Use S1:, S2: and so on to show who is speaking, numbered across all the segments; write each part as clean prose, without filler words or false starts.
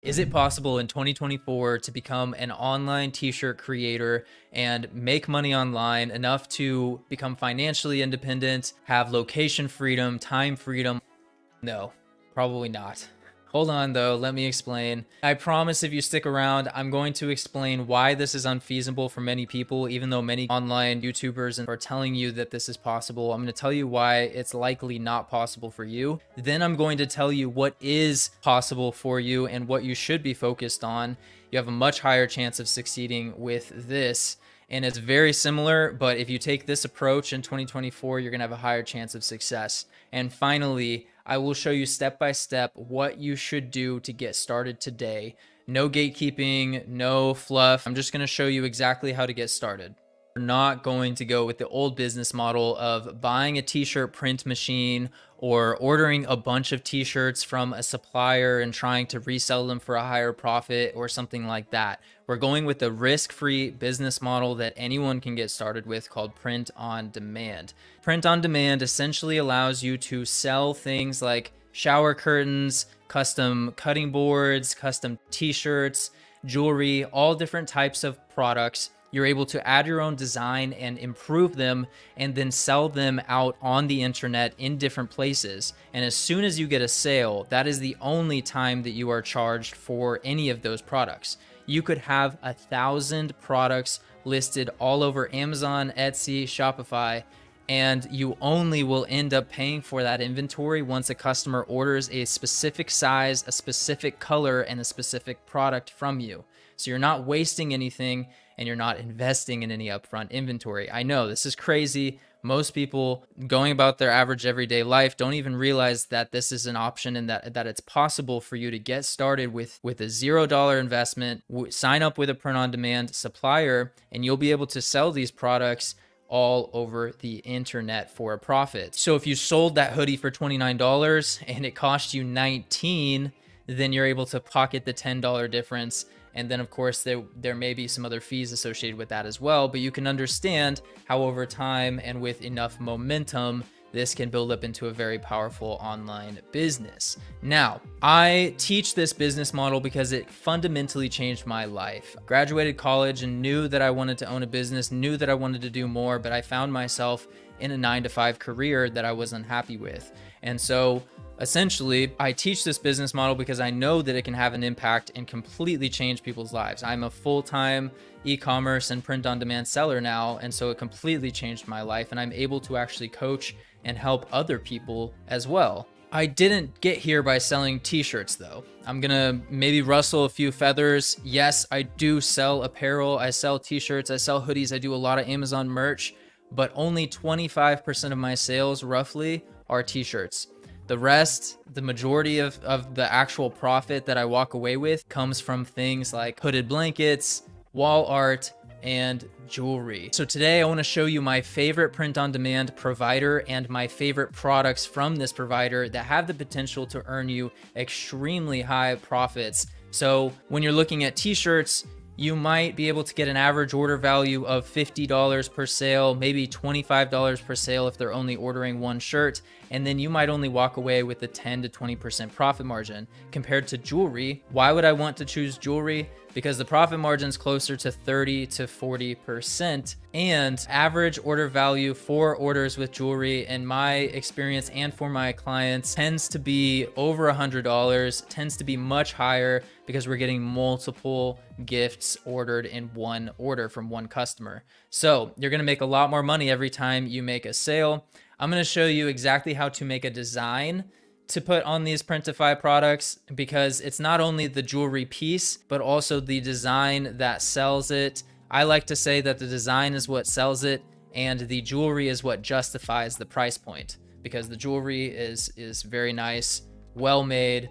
S1: Is it possible in 2024 to become an online t-shirt creator and make money online enough to become financially independent, have location freedom, time freedom? No, probably not. Hold on though, let me explain. I promise if you stick around, I'm going to explain why this is unfeasible for many people, even though many online YouTubers are telling you that this is possible. I'm going to tell you why it's likely not possible for you. Then I'm going to tell you what is possible for you and what you should be focused on. You have a much higher chance of succeeding with this. And it's very similar, but if you take this approach in 2024, you're gonna have a higher chance of success. And finally, I will show you step by step what you should do to get started today. No gatekeeping, no fluff. I'm just gonna show you exactly how to get started. We're not going to go with the old business model of buying a t-shirt print machine or ordering a bunch of t-shirts from a supplier and trying to resell them for a higher profit or something like that. We're going with the risk-free business model that anyone can get started with called print on demand. Print on demand essentially allows you to sell things like shower curtains, custom cutting boards, custom t-shirts, jewelry, all different types of products. You're able to add your own design and improve them and then sell them out on the internet in different places. And as soon as you get a sale, that is the only time that you are charged for any of those products. You could have 1,000 products listed all over Amazon, Etsy, Shopify, and you only will end up paying for that inventory once a customer orders a specific size, a specific color, and a specific product from you. So you're not wasting anything and you're not investing in any upfront inventory. I know this is crazy. Most people going about their average everyday life don't even realize that this is an option and that it's possible for you to get started with a $0 investment, sign up with a print-on-demand supplier, and you'll be able to sell these products all over the internet for a profit. So if you sold that hoodie for $29 and it cost you $19, then you're able to pocket the $10 difference. And then of course there may be some other fees associated with that as well, but you can understand how over time and with enough momentum, this can build up into a very powerful online business. Now, I teach this business model because it fundamentally changed my life. Graduated college and knew that I wanted to own a business, knew that I wanted to do more, but I found myself in a 9-to-5 career that I was unhappy with. And so essentially, I teach this business model because I know that it can have an impact and completely change people's lives. I'm a full-time e-commerce and print-on-demand seller now, and so it completely changed my life, and I'm able to actually coach and help other people as well. I didn't get here by selling t-shirts though. I'm gonna maybe rustle a few feathers. Yes, I do sell apparel. I sell t-shirts, I sell hoodies, I do a lot of Amazon merch, but only 25% of my sales roughly are t-shirts. The rest, the majority of the actual profit that I walk away with comes from things like hooded blankets, wall art, and jewelry. So today I want to show you my favorite print-on-demand provider and my favorite products from this provider that have the potential to earn you extremely high profits. So when you're looking at t-shirts, you might be able to get an average order value of $50 per sale, maybe $25 per sale if they're only ordering one shirt. And then you might only walk away with a 10 to 20% profit margin. Compared to jewelry, why would I want to choose jewelry? Because the profit margin is closer to 30 to 40%. And average order value for orders with jewelry, in my experience and for my clients, tends to be over $100, tends to be much higher because we're getting multiple gifts ordered in one order from one customer. So you're gonna make a lot more money every time you make a sale. I'm gonna show you exactly how to make a design to put on these Printify products, because it's not only the jewelry piece, but also the design that sells it. I like to say that the design is what sells it and the jewelry is what justifies the price point, because the jewelry is very nice, well made,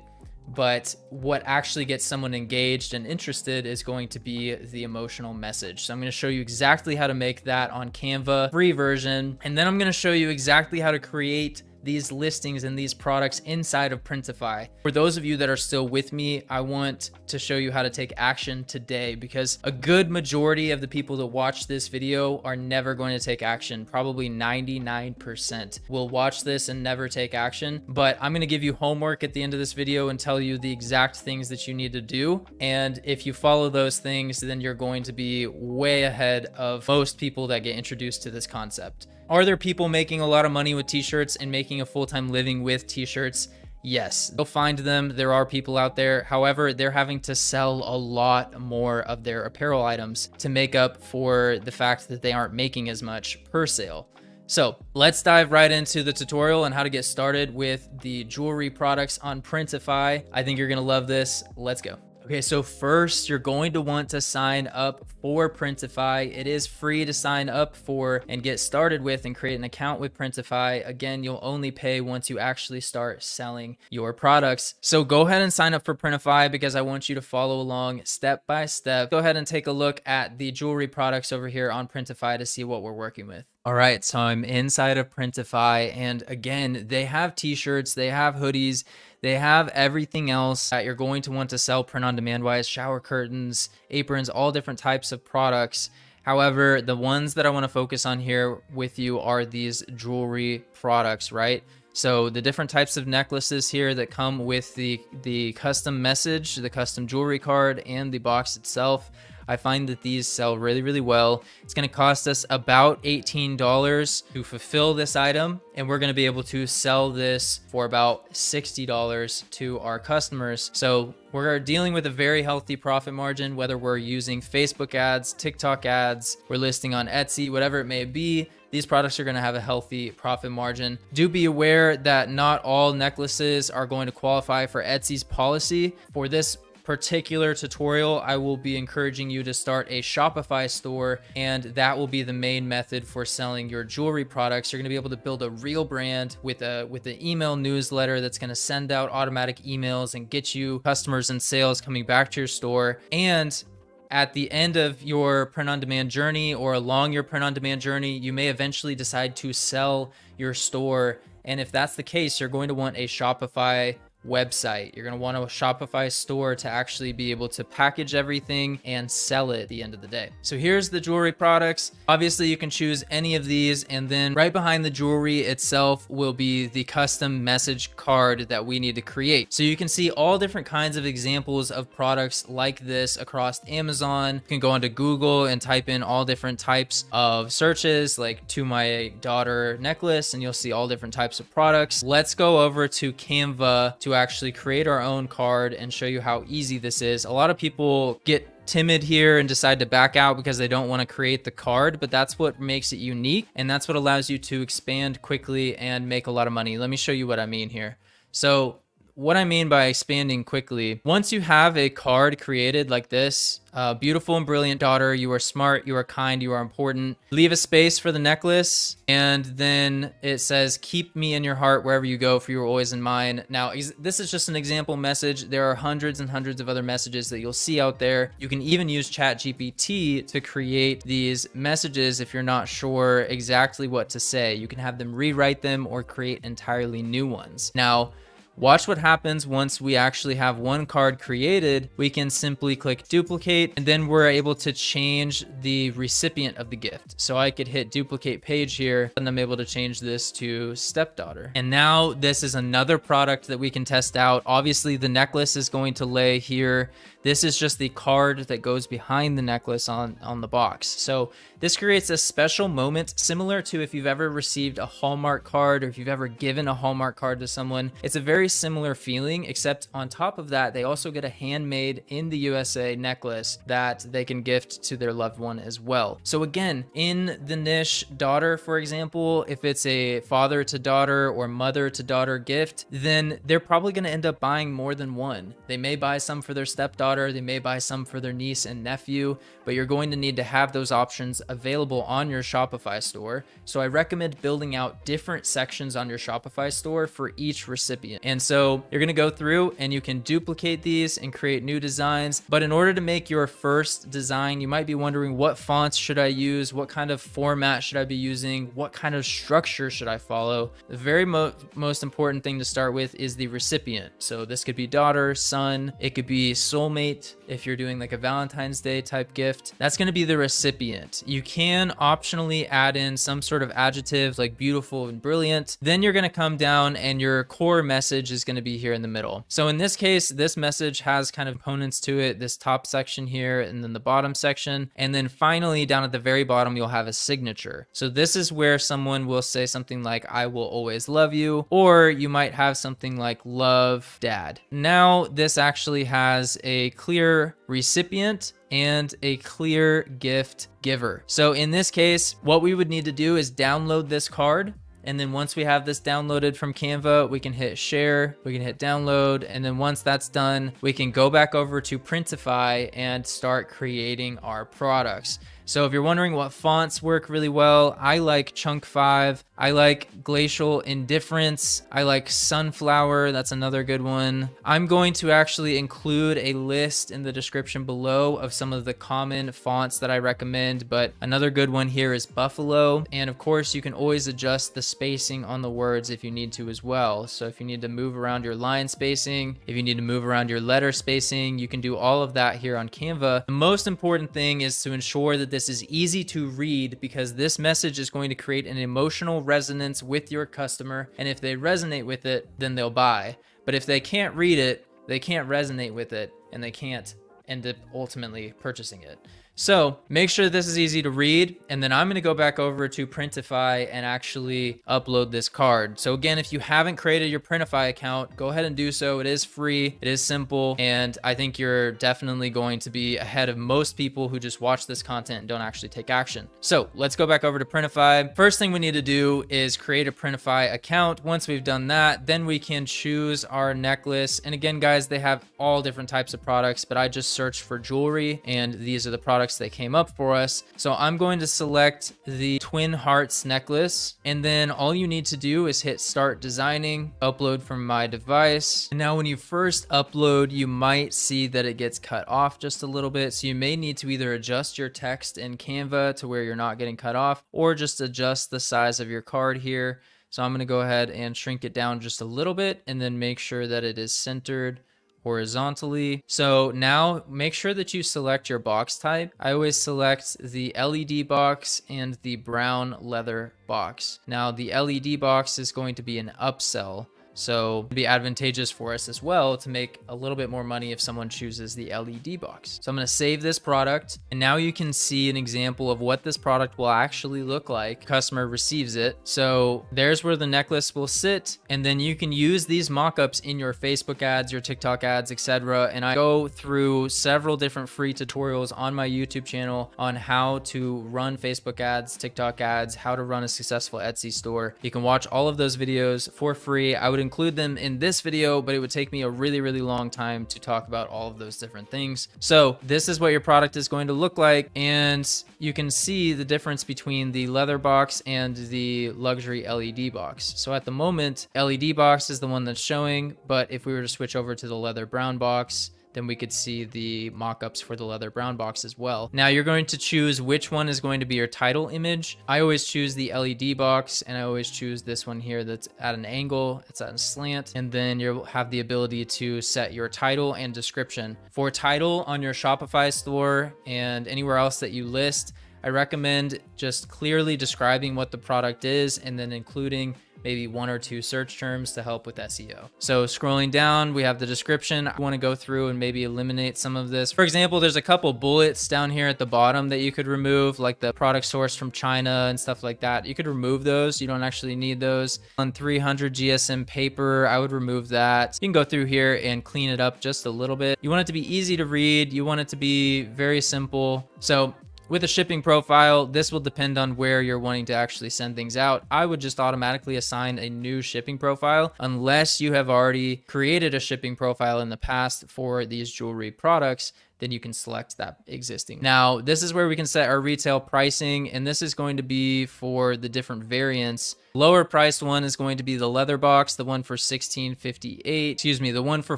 S1: but what actually gets someone engaged and interested is going to be the emotional message. So I'm going to show you exactly how to make that on Canva, free version, and then I'm going to show you exactly how to create these listings and these products inside of Printify. For those of you that are still with me, I want to show you how to take action today, because a good majority of the people that watch this video are never going to take action. Probably 99% will watch this and never take action. But I'm going to give you homework at the end of this video and tell you the exact things that you need to do. And if you follow those things, then you're going to be way ahead of most people that get introduced to this concept. Are there people making a lot of money with t-shirts and making a full-time living with t-shirts? Yes, you'll find them. There are people out there. However, they're having to sell a lot more of their apparel items to make up for the fact that they aren't making as much per sale. So let's dive right into the tutorial on how to get started with the jewelry products on Printify. I think you're gonna love this. Let's go. Okay, so first you're going to want to sign up for Printify. It is free to sign up for and get started with and create an account with Printify. Again, you'll only pay once you actually start selling your products. So go ahead and sign up for Printify, because I want you to follow along step by step. Go ahead and take a look at the jewelry products over here on Printify to see what we're working with. All right, so I'm inside of Printify, and again, they have t-shirts, they have hoodies, they have everything else that you're going to want to sell print on demand wise, shower curtains, aprons, all different types of products. However, the ones that I want to focus on here with you are these jewelry products, right? So the different types of necklaces here that come with the custom message, the custom jewelry card, and the box itself. I find that these sell really, really well. It's going to cost us about $18 to fulfill this item, and we're going to be able to sell this for about $60 to our customers. So we're dealing with a very healthy profit margin, whether we're using Facebook ads, TikTok ads, we're listing on Etsy, whatever it may be. These products are going to have a healthy profit margin. Do be aware that not all necklaces are going to qualify for Etsy's policy. For this particular tutorial, I will be encouraging you to start a Shopify store, and that will be the main method for selling your jewelry products. You're going to be able to build a real brand with an email newsletter that's going to send out automatic emails and get you customers and sales coming back to your store. And at the end of your print-on-demand journey, or along your print-on-demand journey, you may eventually decide to sell your store. And if that's the case, you're going to want a Shopify website. You're going to want a Shopify store to actually be able to package everything and sell it at the end of the day. So here's the jewelry products. Obviously you can choose any of these, and then right behind the jewelry itself will be the custom message card that we need to create. So you can see all different kinds of examples of products like this across Amazon. You can go onto Google and type in all different types of searches, like "to my daughter necklace," and you'll see all different types of products. Let's go over to Canva to actually create our own card and show you how easy this is. A lot of people get timid here and decide to back out because they don't want to create the card, but that's what makes it unique, and that's what allows you to expand quickly and make a lot of money. Let me show you what I mean here. So what I mean by expanding quickly, once you have a card created like this, beautiful and brilliant daughter, you are smart, you are kind, you are important. Leave a space for the necklace, and then it says, "Keep me in your heart wherever you go, for you are always in mine." Now, this is just an example message. There are hundreds and hundreds of other messages that you'll see out there. You can even use ChatGPT to create these messages if you're not sure exactly what to say. You can have them rewrite them or create entirely new ones. Now, watch what happens once we actually have one card created. We can simply click duplicate, and then we're able to change the recipient of the gift. So I could hit duplicate page here, and I'm able to change this to stepdaughter. And now this is another product that we can test out. Obviously the necklace is going to lay here. This is just the card that goes behind the necklace on the box. So this creates a special moment, similar to if you've ever received a Hallmark card, or if you've ever given a Hallmark card to someone. It's a very similar feeling, except on top of that, they also get a handmade in the USA necklace that they can gift to their loved one as well. So again, in the niche daughter, for example, if it's a father to daughter or mother to daughter gift, then they're probably going to end up buying more than one. They may buy some for their stepdaughter, they may buy some for their niece and nephew, but you're going to need to have those options available on your Shopify store. So I recommend building out different sections on your Shopify store for each recipient. And And so you're gonna go through and you can duplicate these and create new designs. But in order to make your first design, you might be wondering, what fonts should I use? What kind of format should I be using? What kind of structure should I follow? The very most important thing to start with is the recipient. So this could be daughter, son, it could be soulmate if you're doing like a Valentine's Day type gift. That's going to be the recipient. You can optionally add in some sort of adjective like beautiful and brilliant. Then you're going to come down and your core message is going to be here in the middle. So in this case, this message has kind of components to it, this top section here and then the bottom section. And then finally down at the very bottom, you'll have a signature. So this is where someone will say something like, I will always love you, or you might have something like love dad. Now this actually has a clear recipient and a clear gift giver. So in this case, what we would need to do is download this card. And then once we have this downloaded from Canva, we can hit share, we can hit download. And then once that's done, we can go back over to Printify and start creating our products. So if you're wondering what fonts work really well, I like Chunk 5. I like Glacial Indifference. I like Sunflower. That's another good one. I'm going to actually include a list in the description below of some of the common fonts that I recommend, but another good one here is Buffalo. And of course, you can always adjust the spacing on the words if you need to as well. So if you need to move around your line spacing, if you need to move around your letter spacing, you can do all of that here on Canva. The most important thing is to ensure that this is easy to read, because this message is going to create an emotional resonance with your customer. And if they resonate with it, then they'll buy. But if they can't read it, they can't resonate with it, and they can't end up ultimately purchasing it. So make sure this is easy to read, and then I'm going to go back over to Printify and actually upload this card. So again, if you haven't created your Printify account, go ahead and do so. It is free, it is simple, and I think you're definitely going to be ahead of most people who just watch this content and don't actually take action. So let's go back over to Printify. First thing we need to do is create a Printify account. Once we've done that, then we can choose our necklace. And again, guys, they have all different types of products, but I just searched for jewelry, and these are the products that came up for us. So I'm going to select the Twin Hearts necklace, and then all you need to do is hit start designing, upload from my device. And now when you first upload, you might see that it gets cut off just a little bit. So you may need to either adjust your text in Canva to where you're not getting cut off, or just adjust the size of your card here. So I'm going to go ahead and shrink it down just a little bit, and then make sure that it is centered horizontally. So now make sure that you select your box type. I always select the LED box and the brown leather box. Now the LED box is going to be an upsell, so it'd be advantageous for us as well to make a little bit more money if someone chooses the LED box. So I'm going to save this product, and now you can see an example of what this product will actually look like. Customer receives it. So there's where the necklace will sit, and then you can use these mock-ups in your Facebook ads, your TikTok ads, etc. And I go through several different free tutorials on my YouTube channel on how to run Facebook ads, TikTok ads, how to run a successful Etsy store. You can watch all of those videos for free. I would include them in this video, but it would take me a really long time to talk about all of those different things. So this is what your product is going to look like, and you can see the difference between the leather box and the luxury LED box. So at the moment, LED box is the one that's showing, but if we were to switch over to the leather brown box, then we could see the mock-ups for the leather brown box as well. Now you're going to choose which one is going to be your title image. I always choose the LED box, and I always choose this one here that's at an angle, it's at a slant, and then you'll have the ability to set your title and description. For title on your Shopify store and anywhere else that you list, I recommend just clearly describing what the product is, and then including maybe 1 or 2 search terms to help with SEO. So scrolling down, we have the description. I want to go through and maybe eliminate some of this. For example, there's a couple bullets down here at the bottom that you could remove, like the product source from China and stuff like that. You could remove those. You don't actually need those. On 300 GSM paper, I would remove that. You can go through here and clean it up just a little bit. You want it to be easy to read. You want it to be very simple. So with a shipping profile, this will depend on where you're wanting to actually send things out. I would just automatically assign a new shipping profile unless you have already created a shipping profile in the past for these jewelry products. then you can select that existing. Now, this is where we can set our retail pricing, and this is going to be for the different variants. Lower priced one is going to be the leather box, the one for $16.58. Excuse me, the one for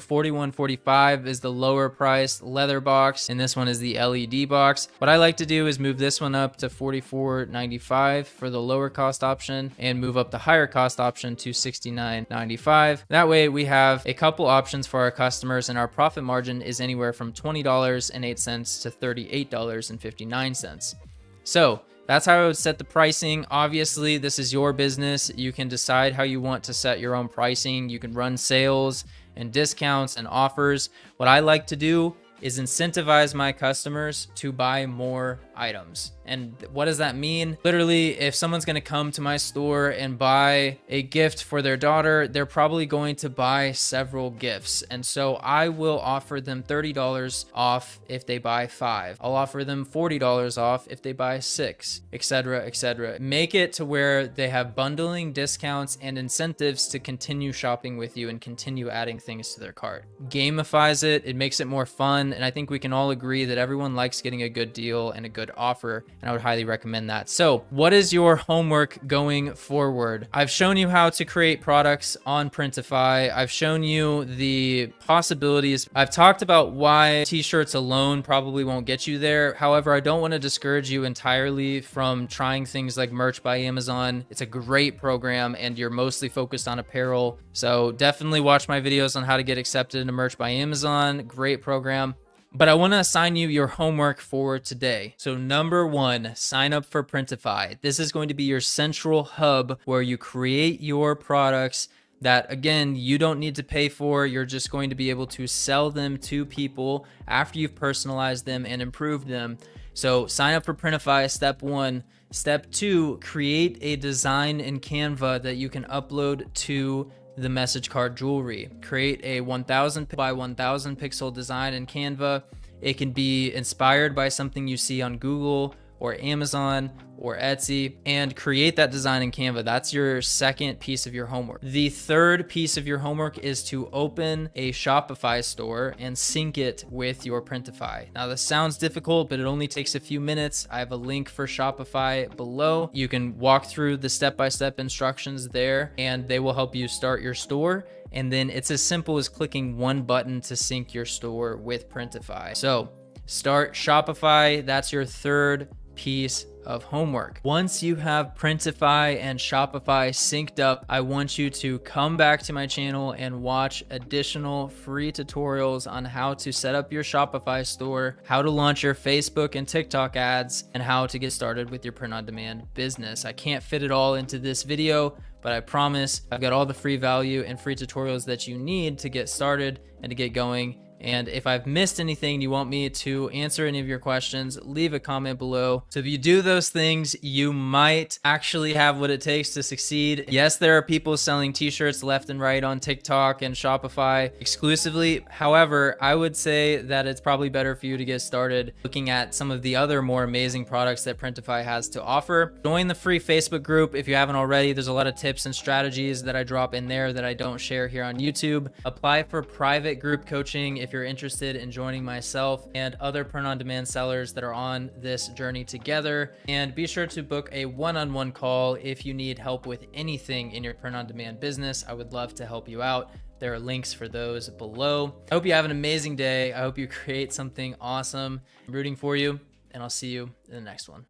S1: $41.45 is the lower priced leather box, and this one is the LED box. What I like to do is move this one up to $44.95 for the lower cost option and move up the higher cost option to $69.95. That way we have a couple options for our customers, and our profit margin is anywhere from $20.08 to $38.59. So that's how I would set the pricing. Obviously, this is your business. You can decide how you want to set your own pricing. You can run sales and discounts and offers. What I like to do is incentivize my customers to buy more items. And what does that mean? Literally, if someone's gonna come to my store and buy a gift for their daughter, they're probably going to buy several gifts. And so I will offer them $30 off if they buy 5. I'll offer them $40 off if they buy 6, etc., etc. Make it to where they have bundling, discounts, and incentives to continue shopping with you and continue adding things to their cart. Gamifies it, it makes it more fun, and I think we can all agree that everyone likes getting a good deal and a good offer, and I would highly recommend that. So what is your homework going forward? I've shown you how to create products on Printify. I've shown you the possibilities. I've talked about why t-shirts alone probably won't get you there. However, I don't want to discourage you entirely from trying things like Merch by Amazon. It's a great program and you're mostly focused on apparel. So definitely watch my videos on how to get accepted into Merch by Amazon. Great program. But I want to assign you your homework for today. So number 1, sign up for Printify. This is going to be your central hub where you create your products that, again, you don't need to pay for. You're just going to be able to sell them to people after you've personalized them and improved them. So sign up for Printify, step 1. Step 2, create a design in Canva that you can upload to the message card jewelry. Create a 1000 by 1000 pixel design in Canva. It can be inspired by something you see on Google or Amazon or Etsy, and create that design in Canva. That's your second piece of your homework. The third piece of your homework is to open a Shopify store and sync it with your Printify. Now this sounds difficult, but it only takes a few minutes. I have a link for Shopify below. You can walk through the step-by-step instructions there, and they will help you start your store. And then it's as simple as clicking one button to sync your store with Printify. So start Shopify. That's your third piece of homework. Once you have Printify and Shopify synced up, I want you to come back to my channel and watch additional free tutorials on how to set up your Shopify store, how to launch your Facebook and TikTok ads, and how to get started with your print-on-demand business. I can't fit it all into this video, but I promise I've got all the free value and free tutorials that you need to get started and to get going. And if I've missed anything and you want me to answer any of your questions, leave a comment below. So if you do those things, you might actually have what it takes to succeed. Yes, there are people selling t-shirts left and right on TikTok and Shopify exclusively. However, I would say that it's probably better for you to get started looking at some of the other more amazing products that Printify has to offer. Join the free Facebook group if you haven't already. There's a lot of tips and strategies that I drop in there that I don't share here on YouTube. Apply for private group coaching if you're interested in joining myself and other print-on-demand sellers that are on this journey together. And be sure to book a one-on-one call if you need help with anything in your print-on-demand business. I would love to help you out. There are links for those below. I hope you have an amazing day. I hope you create something awesome. I'm rooting for you, and I'll see you in the next one.